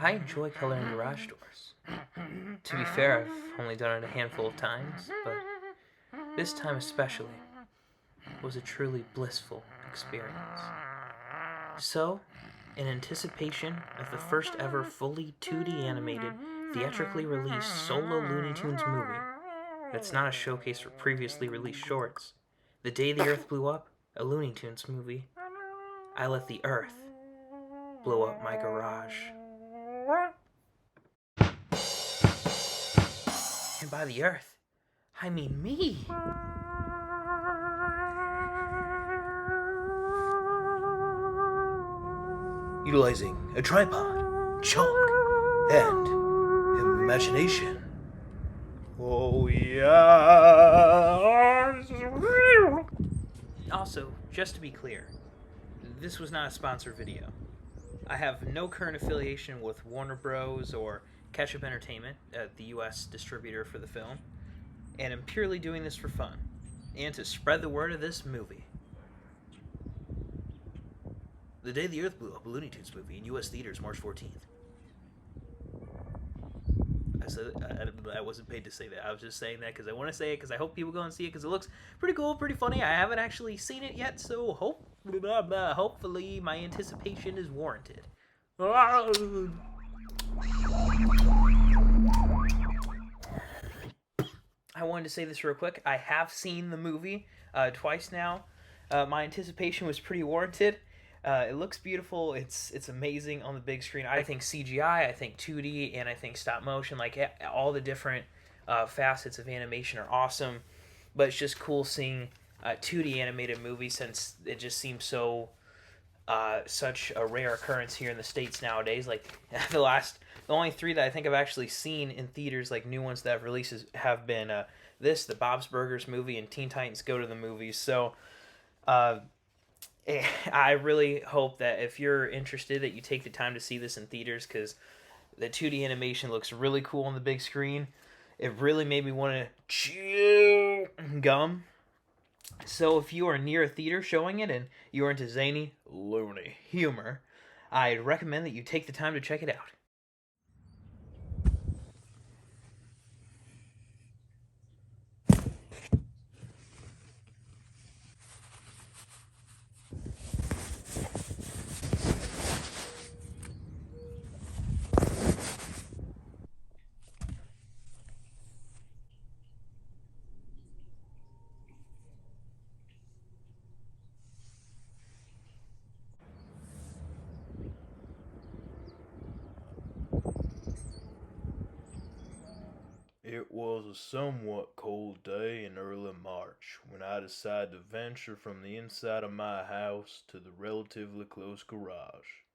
I enjoy coloring garage doors. To be fair, I've only done it a handful of times, but this time especially was a truly blissful experience. So, in anticipation of the first ever fully 2D animated, theatrically released solo Looney Tunes movie that's not a showcase for previously released shorts, The Day the Earth Blew Up, a Looney Tunes movie, I let the Earth blow up my garage. And by the Earth, I mean me. Utilizing a tripod, chalk, and imagination. Oh yeah. Also, just to be clear, this was not a sponsored video. I have no current affiliation with Warner Bros. Or Ketchup Entertainment, the US distributor for the film, and I'm purely doing this for fun, and to spread the word of this movie. The Day the Earth Blew Up, a Looney Tunes movie in US theaters March 14th. I wasn't paid to say that. I was just saying that because I want to say it because I hope people go and see it because it looks pretty cool, pretty funny. I haven't actually seen it yet, so hopefully my anticipation is warranted. I wanted to say this real quick. I have seen the movie twice now. My anticipation was pretty warranted. It looks beautiful. It's amazing on the big screen. I think CGI, I think 2D, and I think stop motion. Like all the different facets of animation are awesome. But it's just cool seeing a 2D animated movie since it just seems so such a rare occurrence here in the States nowadays. Like the only three that I think I've actually seen in theaters, like new ones that have releases, have been the Bob's Burgers movie, and Teen Titans Go to the Movies. So I really hope that if you're interested that you take the time to see this in theaters because the 2D animation looks really cool on the big screen. It really made me want to chew gum. So if you are near a theater showing it and you are into zany, loony humor, I'd recommend that you take the time to check it out. It was a somewhat cold day in early March when I decided to venture from the inside of my house to the relatively close garage.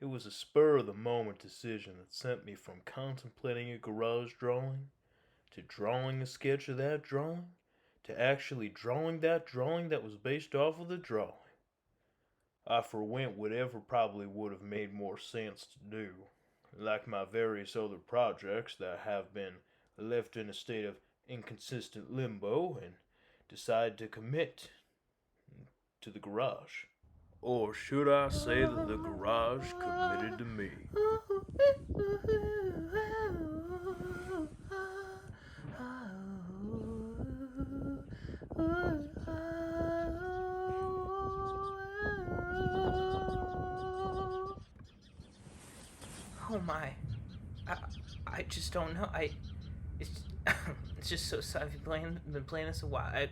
It was a spur of the moment decision that sent me from contemplating a garage drawing to drawing a sketch of that drawing to actually drawing that drawing that was based off of the drawing. I forwent whatever probably would have made more sense to do, like my various other projects that have been left in a state of inconsistent limbo, and decided to commit to the garage. Or should I say that the garage committed to me? Oh my. I just don't know. It's, it's just so sad. I've been playing this a while.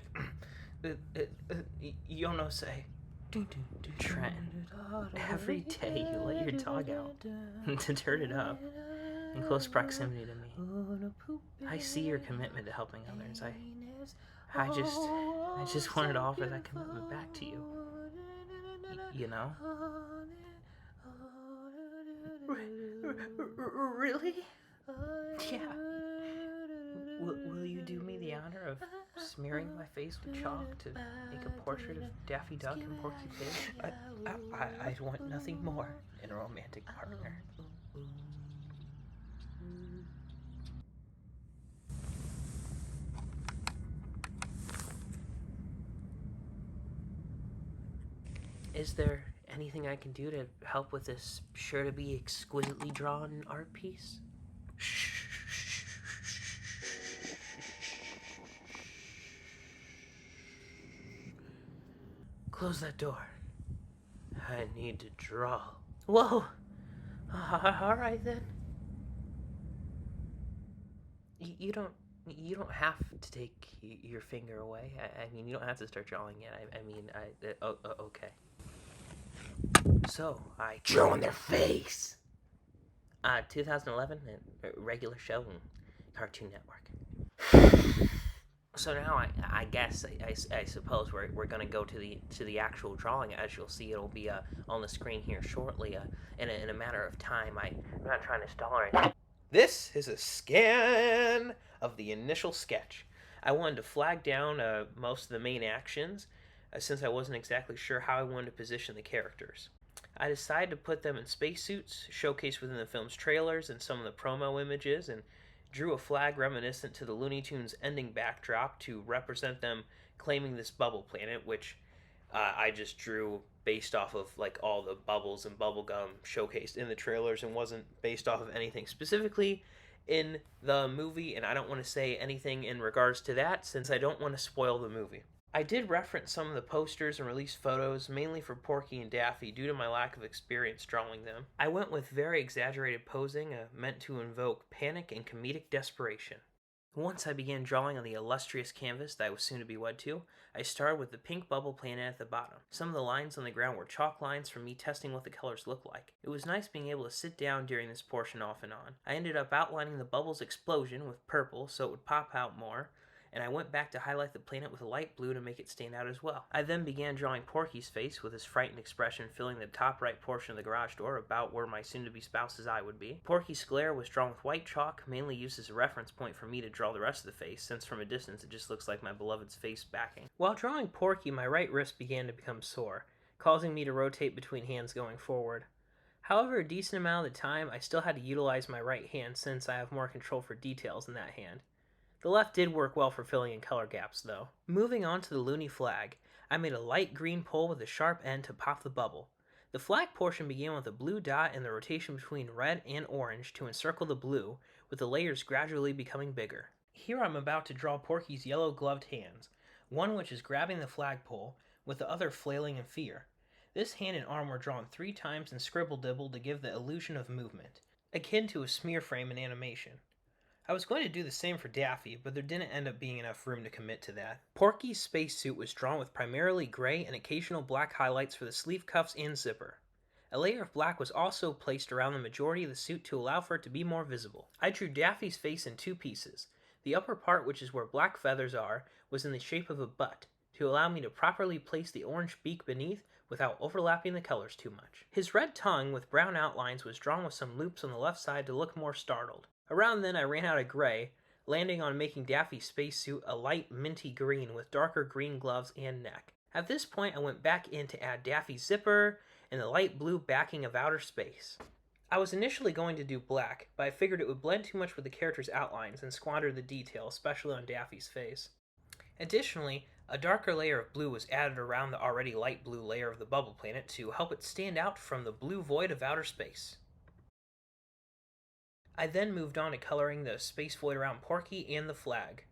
You know, say. Trent, every day you let your dog out to turn it up in close proximity to me. I see your commitment to helping others. I just wanted to offer that commitment back to you. You know? Really? Yeah. Will you do me the honor of smearing my face with chalk to make a portrait of Daffy Duck and Porky Pig? I want nothing more in a romantic partner. Is there Anything I can do to help with this sure to be exquisitely drawn art piece? Close that door. I need to draw. Whoa! Alright then. You don't have to take your finger away. I mean, you don't have to start drawing yet. Okay. So, I draw on their face. 2011, a regular show on Cartoon Network. So now I guess I suppose we're gonna go to the actual drawing. As you'll see, it'll be on the screen here shortly. In a matter of time. I'm not trying to stall or anything. This is a scan of the initial sketch. I wanted to flag down most of the main actions, since I wasn't exactly sure how I wanted to position the characters. I decided to put them in spacesuits, showcased within the film's trailers and some of the promo images, and drew a flag reminiscent to the Looney Tunes ending backdrop to represent them claiming this bubble planet, which I just drew based off of like all the bubbles and bubblegum showcased in the trailers and wasn't based off of anything specifically in the movie, and I don't want to say anything in regards to that since I don't want to spoil the movie. I did reference some of the posters and release photos, mainly for Porky and Daffy, due to my lack of experience drawing them. I went with very exaggerated posing, meant to invoke panic and comedic desperation. Once I began drawing on the illustrious canvas that I was soon to be wed to, I started with the pink bubble planet at the bottom. Some of the lines on the ground were chalk lines from me testing what the colors looked like. It was nice being able to sit down during this portion off and on. I ended up outlining the bubble's explosion with purple so it would pop out more, and I went back to highlight the planet with a light blue to make it stand out as well. I then began drawing Porky's face with his frightened expression filling the top right portion of the garage door, about where my soon-to-be spouse's eye would be. Porky's glare was drawn with white chalk, mainly used as a reference point for me to draw the rest of the face, since from a distance it just looks like my beloved's face backing. While drawing Porky, my right wrist began to become sore, causing me to rotate between hands going forward. However, a decent amount of the time, I still had to utilize my right hand since I have more control for details in that hand. The left did work well for filling in color gaps, though. Moving on to the Looney flag, I made a light green pole with a sharp end to pop the bubble. The flag portion began with a blue dot and the rotation between red and orange to encircle the blue, with the layers gradually becoming bigger. Here I'm about to draw Porky's yellow-gloved hands, one which is grabbing the flagpole, with the other flailing in fear. This hand and arm were drawn 3 times and scribble-dibble to give the illusion of movement, akin to a smear frame in animation. I was going to do the same for Daffy, but there didn't end up being enough room to commit to that. Porky's spacesuit was drawn with primarily gray and occasional black highlights for the sleeve cuffs and zipper. A layer of black was also placed around the majority of the suit to allow for it to be more visible. I drew Daffy's face in 2 pieces. The upper part, which is where black feathers are, was in the shape of a butt, to allow me to properly place the orange beak beneath without overlapping the colors too much. His red tongue with brown outlines was drawn with some loops on the left side to look more startled. Around then I ran out of gray, landing on making Daffy's spacesuit a light minty green with darker green gloves and neck. At this point I went back in to add Daffy's zipper and the light blue backing of outer space. I was initially going to do black, but I figured it would blend too much with the character's outlines and squander the detail, especially on Daffy's face. Additionally, a darker layer of blue was added around the already light blue layer of the bubble planet to help it stand out from the blue void of outer space. I then moved on to coloring the space void around Porky and the flag.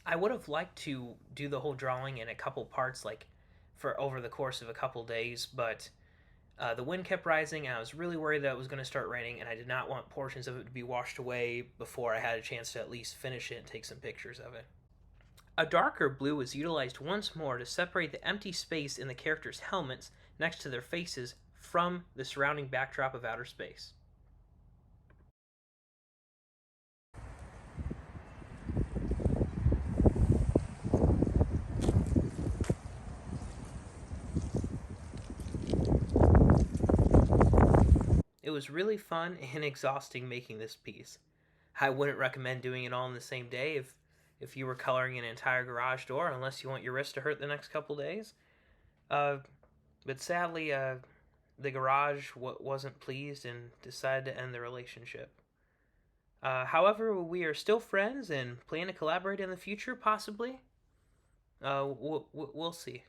I would have liked to do the whole drawing in a couple parts, like for over the course of a couple days, but the wind kept rising and I was really worried that it was going to start raining, and I did not want portions of it to be washed away before I had a chance to at least finish it and take some pictures of it. A darker blue was utilized once more to separate the empty space in the characters' helmets next to their faces from the surrounding backdrop of outer space. It was really fun and exhausting making this piece. I wouldn't recommend doing it all in the same day if you were coloring an entire garage door, unless you want your wrist to hurt the next couple days. But sadly, the garage wasn't pleased and decided to end the relationship. However, we are still friends and plan to collaborate in the future, possibly. We'll see.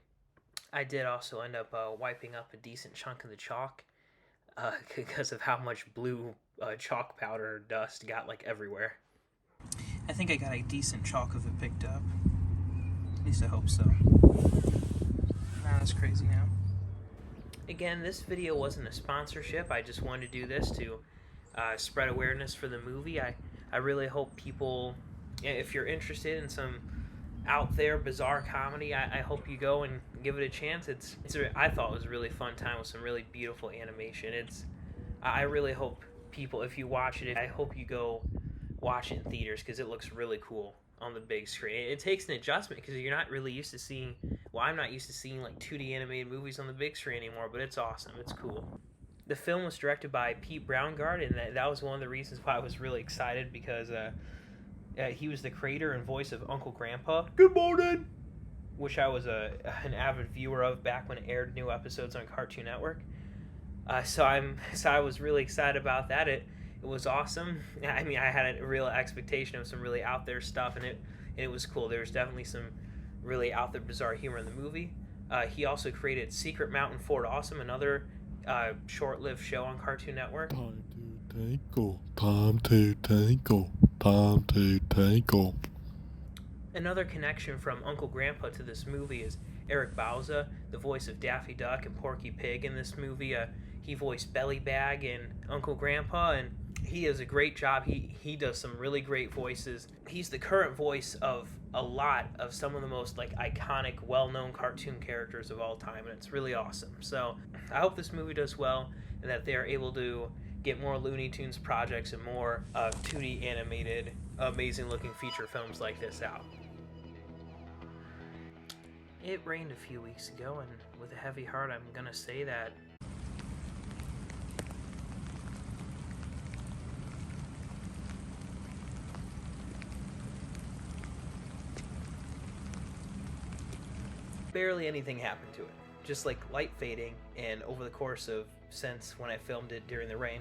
I did also end up wiping up a decent chunk of the chalk because of how much blue chalk powder dust got like everywhere. I think I got a decent chalk of it picked up. At least I hope so. Not as crazy now. Again, this video wasn't a sponsorship. I just wanted to do this to spread awareness for the movie. I really hope people, if you're interested in some out there bizarre comedy, I hope you go and give it a chance. I thought it was a really fun time with some really beautiful animation. I really hope people, if you watch it, I hope you go watch it in theaters because it looks really cool on the big screen. It takes an adjustment because you're not really used to seeing, well, I'm not used to seeing like 2D animated movies on the big screen anymore, but it's awesome. It's cool. The film was directed by Pete Brownguard, and that was one of the reasons why I was really excited because he was the creator and voice of Uncle Grandpa. Good morning! Which I was an avid viewer of back when it aired new episodes on Cartoon Network. So I was really excited about that. It was awesome. I mean, I had a real expectation of some really out there stuff, and it was cool. There was definitely some really out there bizarre humor in the movie. He also created Secret Mountain Fort Awesome, another short-lived show on Cartoon Network. Time to tangle, time to tangle, time to tangle. Another connection from Uncle Grandpa to this movie is Eric Bauza, the voice of Daffy Duck and Porky Pig in this movie. He voiced Belly Bag in Uncle Grandpa, and he does a great job. He does some really great voices. He's the current voice of a lot of some of the most like iconic, well-known cartoon characters of all time, and it's really awesome. So I hope this movie does well and that they're able to get more Looney Tunes projects and more 2D animated, amazing-looking feature films like this out. It rained a few weeks ago, and with a heavy heart, I'm gonna say that barely anything happened to it. Just like light fading, and over the course of since when I filmed it during the rain,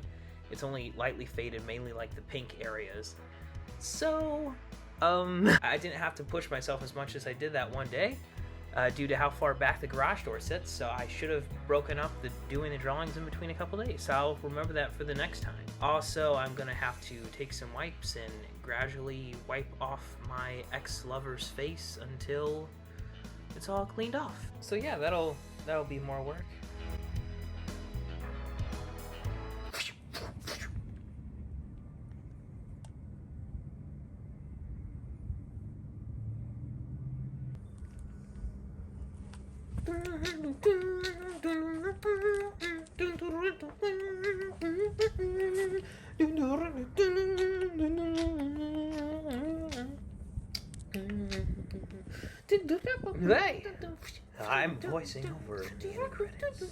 it's only lightly faded, mainly like the pink areas. So, I didn't have to push myself as much as I did that one day, due to how far back the garage door sits, so I should have broken up doing the drawings in between a couple days, so I'll remember that for the next time. Also, I'm gonna have to take some wipes and gradually wipe off my ex-lover's face until it's all cleaned off. So yeah, that'll be more work. Hey, I'm voicing over the end credits.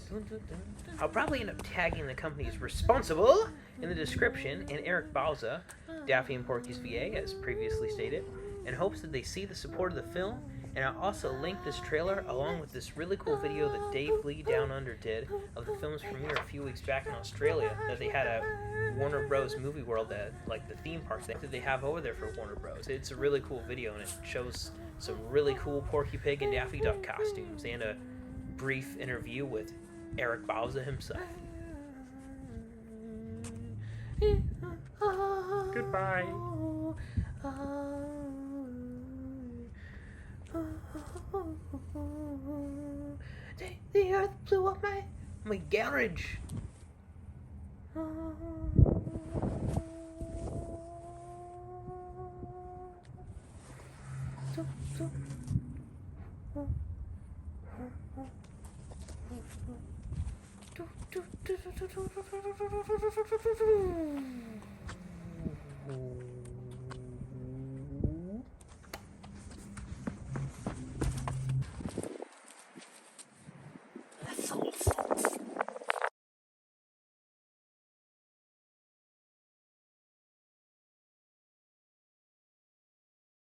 I'll probably end up tagging the companies responsible in the description and Eric Bauza, Daffy and Porky's VA, as previously stated, in hopes that they see the support of the film. And I'll also link this trailer along with this really cool video that Dave Lee Down Under did of the film's premiere a few weeks back in Australia that they had at Warner Bros. Movie World, at like the theme parks that they have over there for Warner Bros. It's a really cool video, and it shows some really cool Porky Pig and Daffy Duck costumes and a brief interview with Eric Bauza himself. Goodbye. The earth blew up my garage.